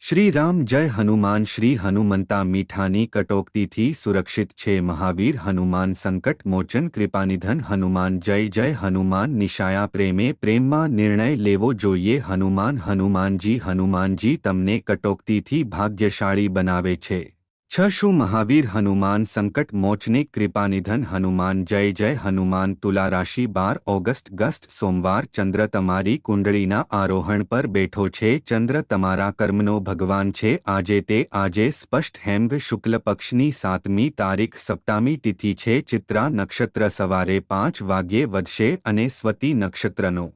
શ્રી રામ જય હનુમાન શ્રી હનુમંતા મીઠાની કટોકટીથી સુરક્ષિત છે મહાવીર હનુમાન સંકટ મોચન કૃપાનિધન હનુમાન જય જય હનુમાન નિશાયા પ્રેમે પ્રેમમાં નિર્ણય લેવો જોઈએ હનુમાનજી તમને કટોકટીથી ભાગ્યશાળી બનાવે છે શું મહાવીર હનુમાન સંકટ મોચને કૃપાનિધન હનુમાન જય જય હનુમાન તુલા રાશિ 12 ઓગસ્ટ સોમવાર ચંદ્ર તમારી કુંડળીના આરોહણ પર બેઠો છે ચંદ્ર તમારા કર્મનો ભગવાન છે આજે સ્પષ્ટ હેમગ શુક્લ પક્ષની 7મી તારીખ સપ્તામી તિથિ છે ચિત્રા નક્ષત્ર સવારે 5 વાગ્યે વધશે અને સ્વતી નક્ષત્રનો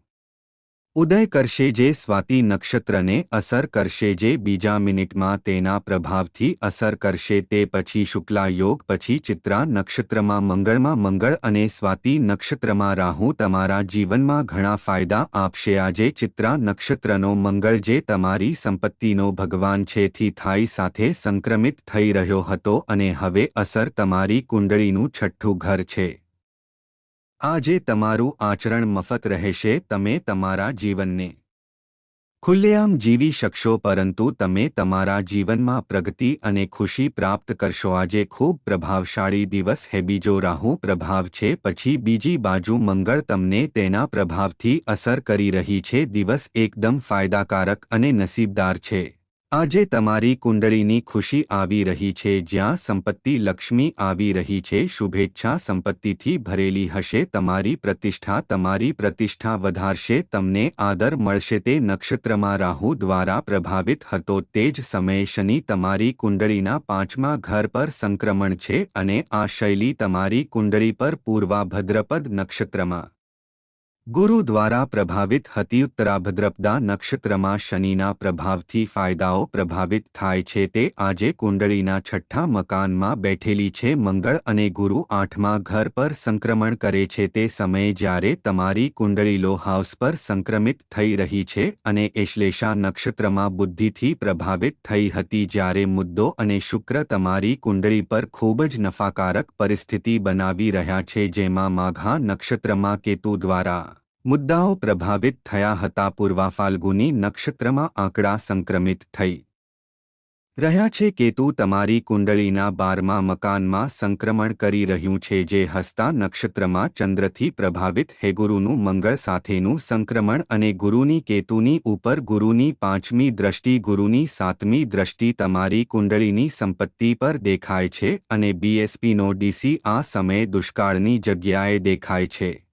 ઉદય કરશે જે સ્વાતિ નક્ષત્રને અસર કરશે જે બીજા મિનિટમાં તેના પ્રભાવથી અસર કરશે તે પછી શુક્લા યોગ પછી ચિત્રા નક્ષત્રમાં મંગળ અને સ્વાતિ નક્ષત્રમાં રાહુ તમારા જીવનમાં ઘણા ફાયદા આપશે આજે ચિત્રા નક્ષત્રનો મંગળ જે તમારી સંપત્તિનો ભગવાન છે થી થાઈ સાથે સંક્રમિત થઈ રહ્યો હતો અને હવે અસર તમારી કુંડળીનું છઠ્ઠું ઘર છે આજે તમારું આચરણ મફત રહેશે તમે તમારા જીવનને ખુલ્લેઆમ જીવી શકશો પરંતુ તમે તમારા જીવનમાં પ્રગતિ અને ખુશી પ્રાપ્ત કરશો આજે ખૂબ પ્રભાવશાળી દિવસ હે બીજો રાહુ પ્રભાવ છે પછી બીજી બાજુ મંગળ તમને તેના પ્રભાવથી અસર કરી રહી છે દિવસ એકદમ ફાયદાકારક અને નસીબદાર છે આજે તમારી કુંડળીની ખુશી આવી રહી છે જ્યાં સંપત્તિ લક્ષ્મી આવી રહી છે શુભેચ્છા સંપત્તિથી ભરેલી હશે તમારી પ્રતિષ્ઠા વધારશે તમને આદર મળશે તે નક્ષત્રમાં રાહુ દ્વારા પ્રભાવિત હતો તે જ સમયે શનિ તમારી કુંડળીના 5મા ઘર પર સંક્રમણ છે અને આ શૈલી તમારી કુંડળી પર પૂર્વાભદ્રપદ નક્ષત્રમાં ગુરુ દ્વારા પ્રભાવિત હતી ઉત્તરાભદ્રપદા નક્ષત્રમાં શનિના પ્રભાવથી ફાયદાઓ પ્રભાવિત થાય છે તે આજે કુંડળીના છઠ્ઠા મકાનમાં બેઠેલી છે મંગળ અને ગુરુ 8મા ઘર પર સંક્રમણ કરે છે તે સમયે જ્યારે તમારી કુંડળી લો હાઉસ પર સંક્રમિત થઈ રહી છે અને એશ્લેષા નક્ષત્રમાં બુદ્ધિથી પ્રભાવિત થઈ હતી જ્યારે મુદ્દો અને શુક્ર તમારી કુંડળી પર ખૂબ જ નફાકારક પરિસ્થિતિ બનાવી રહ્યા છે જેમાં માઘા નક્ષત્રમાં કેતુ દ્વારા મુદ્દાઓ પ્રભાવિત થયા હતા પૂર્વા ફાલ્ગુની નક્ષત્રમાં આંકડા સંક્રમિત થઈ રહ્યા છે કેતુ તમારી કુંડળીના 12મા મકાનમાં સંક્રમણ કરી રહ્યું છે જે હસ્તા નક્ષત્રમાં ચંદ્રથી પ્રભાવિત હે ગુરુનું મંગળ સાથેનું સંક્રમણ અને ગુરુની કેતુની ઉપર ગુરુની 5મી દ્રષ્ટિ ગુરુની 7મી દ્રષ્ટિ તમારી કુંડળીની સંપત્તિ પર દેખાય છે અને બીએસપીનો ડીસી આ સમયે દુષ્કાળની જગ્યાએ દેખાય છે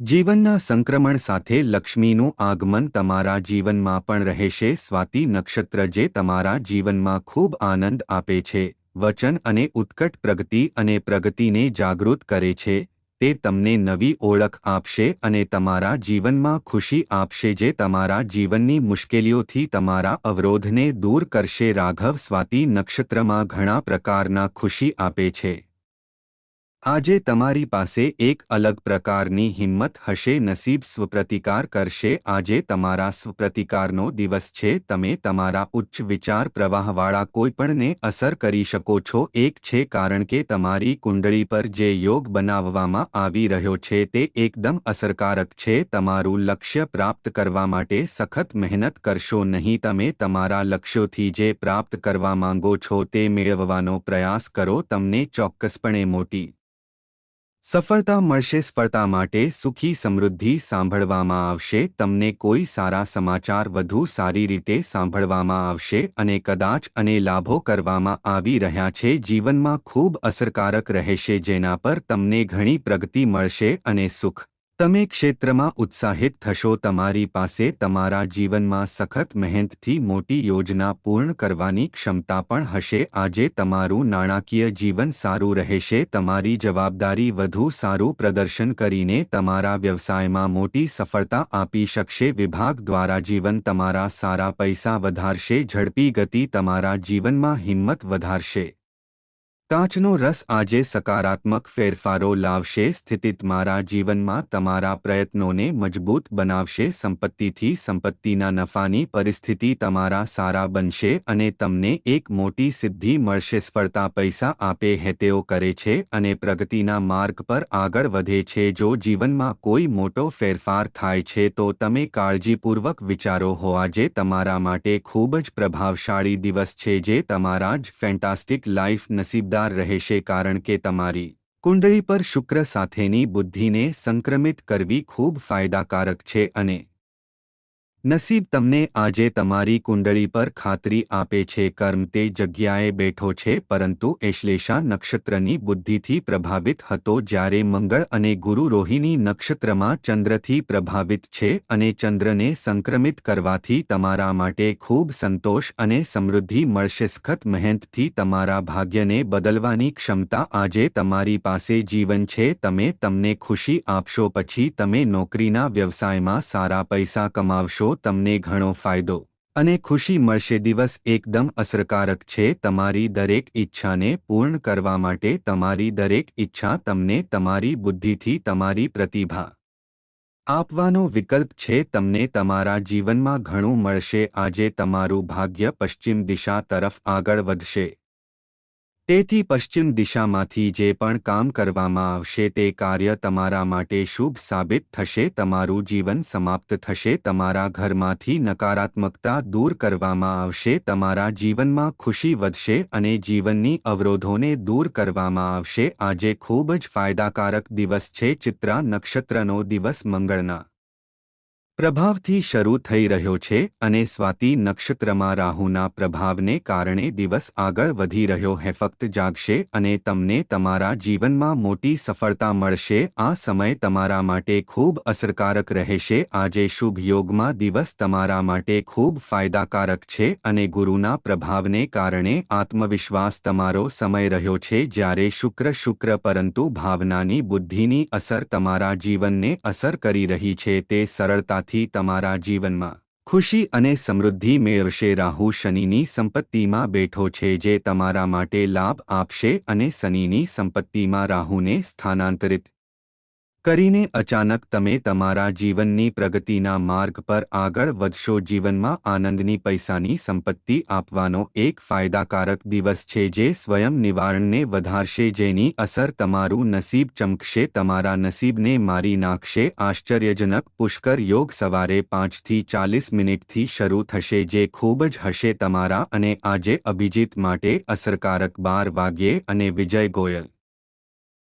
જીવનના સંક્રમણ સાથે લક્ષ્મીનું આગમન તમારા જીવનમાં પણ રહેશે સ્વાતિ નક્ષત્ર જે તમારા જીવનમાં ખૂબ આનંદ આપે છે વચન અને ઉત્કટ પ્રગતિ અને પ્રગતિને જાગૃત કરે છે તે તમને નવી ઓળખ આપશે અને તમારા જીવનમાં ખુશી આપશે જે તમારા જીવનની મુશ્કેલીઓથી તમારા અવરોધને દૂર કરશે રાઘવ સ્વાતિ નક્ષત્રમાં ઘણા પ્રકારના ખુશી આપે છે આજે તમારી પાસે એક અલગ પ્રકારની હિંમત હશે નસીબ સ્વપ્રતિકાર કરશે આજે તમારા સ્વપ્રતિકારનો દિવસ છે તમે તમારા ઉચ્ચ વિચાર પ્રવાહવાળા કોઈપણને અસર કરી શકો છો એક છે કારણ કે તમારી કુંડળી પર જે યોગ બનાવવામાં આવી રહ્યો છે તે એકદમ અસરકારક છે તમારું લક્ષ્ય પ્રાપ્ત કરવા માટે સખત મહેનત કરશો નહીં તમે તમારા લક્ષ્યોથી જે પ્રાપ્ત કરવા માંગો છો તે મેળવવાનો પ્રયાસ કરો તમને ચોક્કસપણે મોટી સફળતા મળશે સફળતા માટે સુખી સમૃદ્ધિ સાંભળવામાં આવશે તમને કોઈ સારા સમાચાર વધુ સારી રીતે સાંભળવામાં આવશે અને કદાચ અને લાભો કરવામાં આવી રહ્યા છે જીવનમાં ખૂબ અસરકારક રહેશે જેના પર તમને ઘણી પ્રગતિ મળશે અને સુખ તમે ક્ષેત્રમાં ઉત્સાહિત થશો તમારી પાસે તમારા જીવનમાં સખત મહેનતથી મોટી યોજના પૂર્ણ કરવાની ક્ષમતા પણ હશે આજે તમારું નાણાકીય જીવન સારું રહેશે તમારી જવાબદારી વધુ સારું પ્રદર્શન કરીને તમારા વ્યવસાયમાં મોટી સફળતા આપી શકશે વિભાગ દ્વારા જીવન તમારા સારા પૈસા વધારશે ઝડપી ગતિ તમારા જીવનમાં હિંમત વધારશે કાચનો રસ આજે સકારાત્મક ફેરફારો લાવશે. સ્થિતિ તમારા જીવનમાં તમારા પ્રયત્નોને મજબૂત બનાવશે. સંપત્તિથી સંપત્તિના નફાની પરિસ્થિતિ તમારા સારા બનશે અને તમને એક મોટી સિદ્ધિ મળશે. સફળતા પૈસા આપે હે તેઓ કરે છે અને પ્રગતિના માર્ગ પર આગળ વધે છે. જો જીવનમાં કોઈ મોટો ફેરફાર થાય છે તો તમે કાળજીપૂર્વક વિચારો હો. આજે તમારા માટે ખૂબ જ પ્રભાવશાળી દિવસ છે જે તમારા જ ફેન્ટાસ્ટિક લાઈફ નસીબદાર રહેશે કારણ કે તમારી કુંડળી પર શુક્ર સાથેની બુદ્ધિને સંક્રમિત કરવી ખૂબ ફાયદાકારક છે અને નસીબ તમને આજે તમારી કુંડળી પર ખાતરી આપે છે. કર્મ તે જગ્યાએ બેઠો છે પરંતુ એશ્લેષા નક્ષત્રની બુદ્ધિથી પ્રભાવિત હતો જ્યારે મંગળ અને ગુરુ રોહિણી નક્ષત્રમાં ચંદ્રથી પ્રભાવિત છે અને ચંદ્રને સંક્રમિત કરવાથી તમારા માટે ખૂબ સંતોષ અને સમૃદ્ધિ મળશે. સખત મહેનતથી તમારા ભાગ્યને બદલવાની ક્ષમતા આજે તમારી પાસે જીવન છે. તમે તમને ખુશી આપશો પછી તમે નોકરીના વ્યવસાયમાં સારા પૈસા કમાવશો. તમને ઘણો ફાયદો અને ખુશી મળશે. દિવસ એકદમ અસરકારક છે તમારી દરેક ઈચ્છાને પૂર્ણ કરવા માટે. તમારી દરેક ઈચ્છા તમને તમારી બુદ્ધિથી તમારી પ્રતિભા આપવાનો વિકલ્પ છે. તમને તમારા જીવનમાં ઘણું મળશે. આજે તમારું ભાગ્ય પશ્ચિમ દિશા તરફ આગળ વધશે. તેથી પશ્ચિમ દિશામાંથી જે પણ કામ કરવામાં આવશે તે કાર્ય તમારા માટે શુભ સાબિત થશે. તમારું જીવન સમાપ્ત થશે. તમારા ઘરમાંથી નકારાત્મકતા દૂર કરવામાં આવશે. તમારા જીવનમાં ખુશી વધશે અને જીવનની અવરોધોને દૂર કરવામાં આવશે. આજે ખૂબ જ ફાયદાકારક દિવસ છે. ચિત્રા નક્ષત્રનો દિવસ મંગળના પ્રભાવથી શરૂ થઈ રહ્યો છે અને સ્વાતિ નક્ષત્રમાં રાહુના પ્રભાવને કારણે દિવસ આગળ વધી રહ્યો છે. ફક્ત જાગશે અને તમને તમારા જીવનમાં મોટી સફળતા મળશે. આ સમય તમારા માટે ખૂબ અસરકારક રહેશે. આજે શુભ યોગમાં દિવસ તમારા માટે ખૂબ ફાયદાકારક છે અને ગુરુના પ્રભાવને કારણે આત્મવિશ્વાસ તમારો સમય રહ્યો છે જ્યારે શુક્ર પરંતુ ભાવનાની બુદ્ધિની અસર તમારા જીવનને અસર કરી રહી છે. તે સરળતા થી તમારા જીવનમાં ખુશી અને સમૃદ્ધિ મેળવશે. રાહુ શનિની સંપત્તિમાં બેઠો છે જે તમારા માટે લાભ આપશે અને શનિની સંપત્તિમાં રાહુને સ્થાનાંતરિત કરીને અચાનક તમે તમારા જીવનની પ્રગતિના માર્ગ પર આગળ વધશો. જીવનમાં આનંદની પૈસાની સંપત્તિ આપવાનો એક ફાયદાકારક દિવસ છે જે સ્વયં નિવારણને વધારશે જેની અસર તમારું નસીબ ચમકશે. તમારા નસીબને મારી નાખશે. આશ્ચર્યજનક પુષ્કર યોગ સવારે 5 થી 40 મિનિટથી શરૂ થશે જે ખૂબ જ હશે તમારા અને આજે અભિજીત માટે અસરકારક 12 વાગ્યે અને વિજય ગોયલ